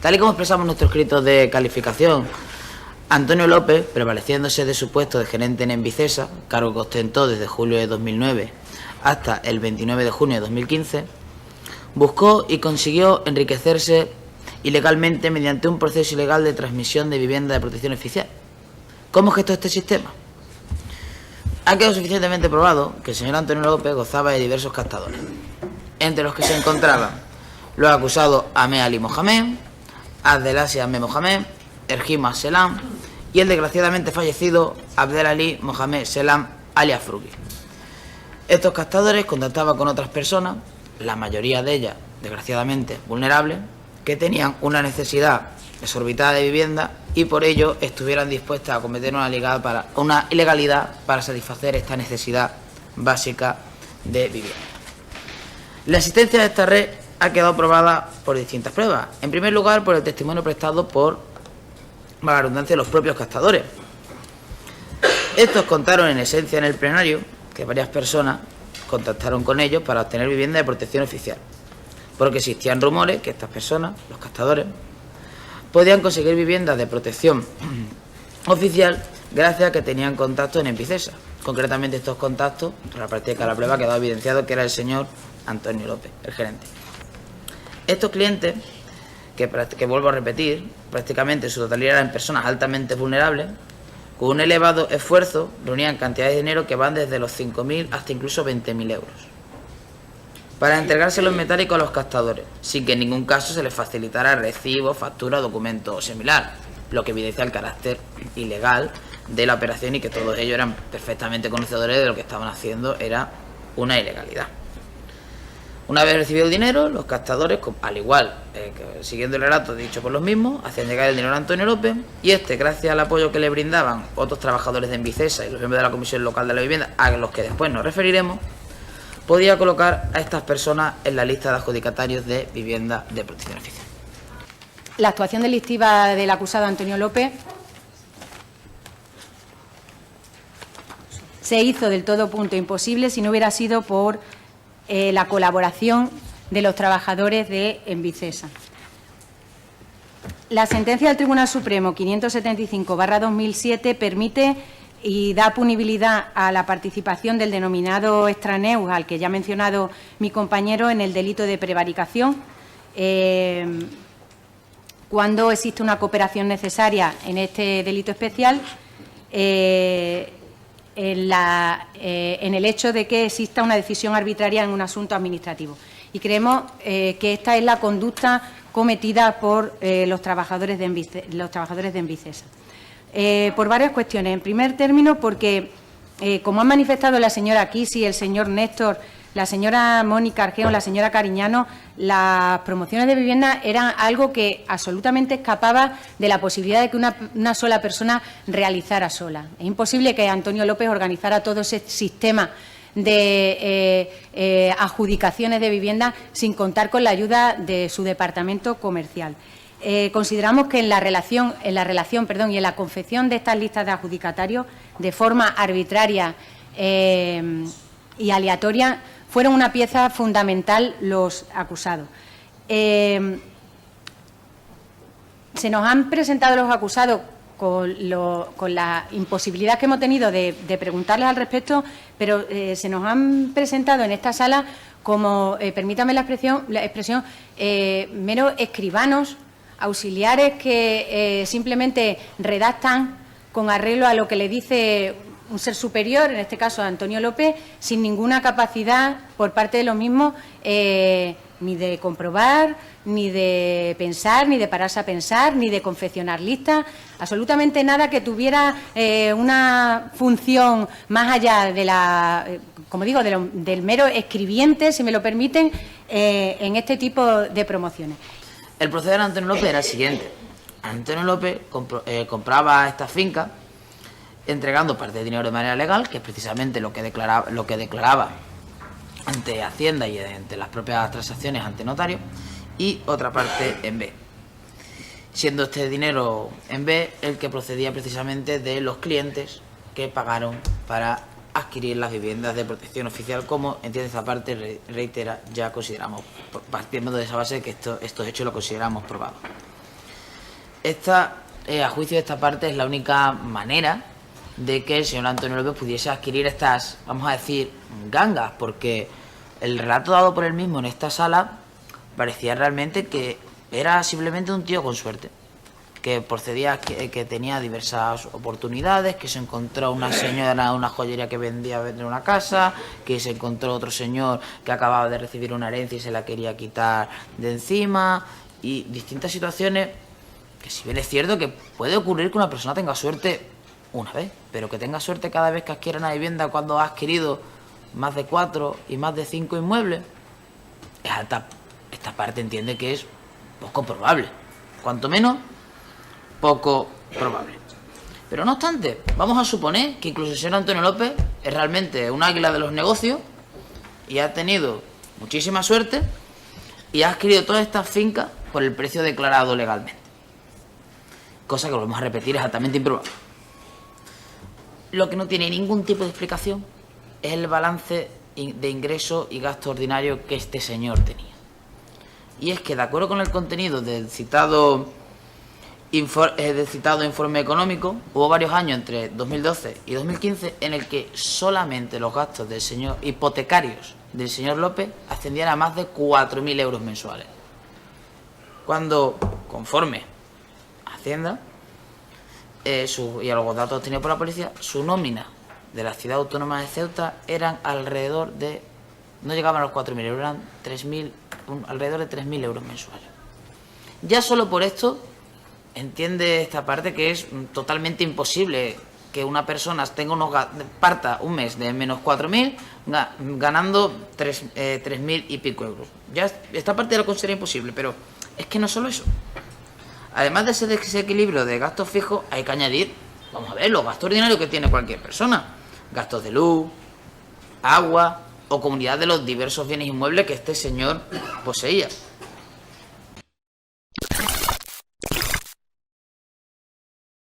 Tal y como expresamos en nuestro escrito de calificación, Antonio López, prevaleciéndose de su puesto de gerente en Envicesa, cargo que ostentó desde julio de 2009 hasta el 29 de junio de 2015, buscó y consiguió enriquecerse ilegalmente mediante un proceso ilegal de transmisión de vivienda de protección oficial. ¿Cómo gestó este sistema? Ha quedado suficientemente probado que el señor Antonio López gozaba de diversos captadores, entre los que se encontraban los acusados Ahmed Ali Mohamed, Abdelasi Ahmed Mohamed, Ergima Selam y el desgraciadamente fallecido Abdel Ali Mohamed Selam alias Frugi. Estos captadores contactaban con otras personas, la mayoría de ellas, desgraciadamente, vulnerables, que tenían una necesidad exorbitada de vivienda y por ello estuvieran dispuestas a cometer una ilegalidad para satisfacer esta necesidad básica de vivienda. La existencia de esta red ha quedado probada por distintas pruebas. En primer lugar, por el testimonio prestado por la redundancia de los propios captadores. Estos contaron en esencia en el plenario que varias personas contactaron con ellos para obtener vivienda de protección oficial, porque existían rumores que estas personas, los captadores, podían conseguir viviendas de protección oficial gracias a que tenían contactos en Envicesa. Concretamente estos contactos, tras la práctica de la prueba, quedó evidenciado que era el señor Antonio López, el gerente. Estos clientes, que vuelvo a repetir, prácticamente en su totalidad eran personas altamente vulnerables, con un elevado esfuerzo reunían cantidades de dinero que van desde los 5.000 hasta incluso 20.000 euros, para entregárselo en metálico a los captadores, sin que en ningún caso se les facilitara recibo, factura o documento similar, lo que evidencia el carácter ilegal de la operación y que todos ellos eran perfectamente conocedores de lo que estaban haciendo era una ilegalidad. Una vez recibido el dinero, los captadores, al igual siguiendo el relato dicho por los mismos, hacían llegar el dinero a Antonio López y gracias al apoyo que le brindaban otros trabajadores de Envicesa y los miembros de la Comisión Local de la Vivienda, a los que después nos referiremos, podía colocar a estas personas en la lista de adjudicatarios de vivienda de protección oficial. La actuación delictiva del acusado Antonio López se hizo del todo punto imposible si no hubiera sido por la colaboración de los trabajadores de Envicesa. La sentencia del Tribunal Supremo 575/2007 permite y da punibilidad a la participación del denominado extraneus, al que ya ha mencionado mi compañero, en el delito de prevaricación, cuando existe una cooperación necesaria en este delito especial, en el hecho de que exista una decisión arbitraria en un asunto administrativo. Y creemos que esta es la conducta cometida por los trabajadores de Envicesa. Por varias cuestiones. En primer término, porque, como han manifestado la señora Kisi, el señor Néstor, la señora Mónica Argeo, la señora Cariñano, las promociones de vivienda eran algo que absolutamente escapaba de la posibilidad de que una sola persona realizara sola. Es imposible que Antonio López organizara todo ese sistema de adjudicaciones de vivienda sin contar con la ayuda de su departamento comercial. Consideramos que en la relación y en la confección de estas listas de adjudicatarios, de forma arbitraria y aleatoria, fueron una pieza fundamental los acusados. Se nos han presentado los acusados con la imposibilidad que hemos tenido de preguntarles al respecto, pero se nos han presentado en esta sala como, permítame la expresión, meros escribanos, auxiliares que simplemente redactan con arreglo a lo que le dice un ser superior, en este caso Antonio López, sin ninguna capacidad por parte de los mismos ni de comprobar, ni de pensar, ni de pararse a pensar, ni de confeccionar listas, absolutamente nada que tuviera una función más allá de como digo, del mero escribiente, si me lo permiten, en este tipo de promociones. El proceder de Antonio López era el siguiente. Antonio López compraba esta finca entregando parte de dinero de manera legal, que es precisamente lo que declaraba ante Hacienda y ante las propias transacciones ante notario, y otra parte en B, siendo este dinero en B el que procedía precisamente de los clientes que pagaron para adquirir las viviendas de protección oficial, como entiende esta parte, reitera, ya consideramos, partiendo de esa base, que estos hechos lo consideramos probados. A juicio de esta parte, es la única manera de que el señor Antonio López pudiese adquirir estas, vamos a decir, gangas, porque el relato dado por él mismo en esta sala parecía realmente que era simplemente un tío con suerte, que procedía, que tenía diversas oportunidades, que se encontró una señora, una joyería que vendía en una casa, que se encontró otro señor que acababa de recibir una herencia y se la quería quitar de encima, y distintas situaciones que, si bien es cierto que puede ocurrir que una persona tenga suerte una vez, pero que tenga suerte cada vez que adquiera una vivienda cuando ha adquirido más de 4 y más de 5 inmuebles, esta parte entiende que es poco probable, cuanto menos poco probable. Pero no obstante, vamos a suponer que incluso el señor Antonio López es realmente un águila de los negocios y ha tenido muchísima suerte y ha adquirido todas estas fincas por el precio declarado legalmente, cosa que, volvemos a repetir, es altamente improbable. Lo que no tiene ningún tipo de explicación es el balance de ingresos y gasto ordinario que este señor tenía. Y es que, de acuerdo con el contenido del citado informe económico, hubo varios años entre 2012 y 2015 en el que solamente los gastos del señor hipotecarios del señor López ascendían a más de 4.000 euros mensuales, cuando, conforme a Hacienda y a los datos obtenidos por la policía, su nómina de la ciudad autónoma de Ceuta eran alrededor de, no llegaban a los 4.000 euros, eran alrededor de 3.000 euros mensuales. Ya solo por esto entiende esta parte que es totalmente imposible que una persona parta un mes de menos 4.000 ganando 3.000 y pico euros. Ya esta parte lo considera imposible, pero es que no solo eso. Además de ese desequilibrio de gastos fijos, hay que añadir, vamos a ver, los gastos ordinarios que tiene cualquier persona. Gastos de luz, agua o comunidad de los diversos bienes inmuebles que este señor poseía.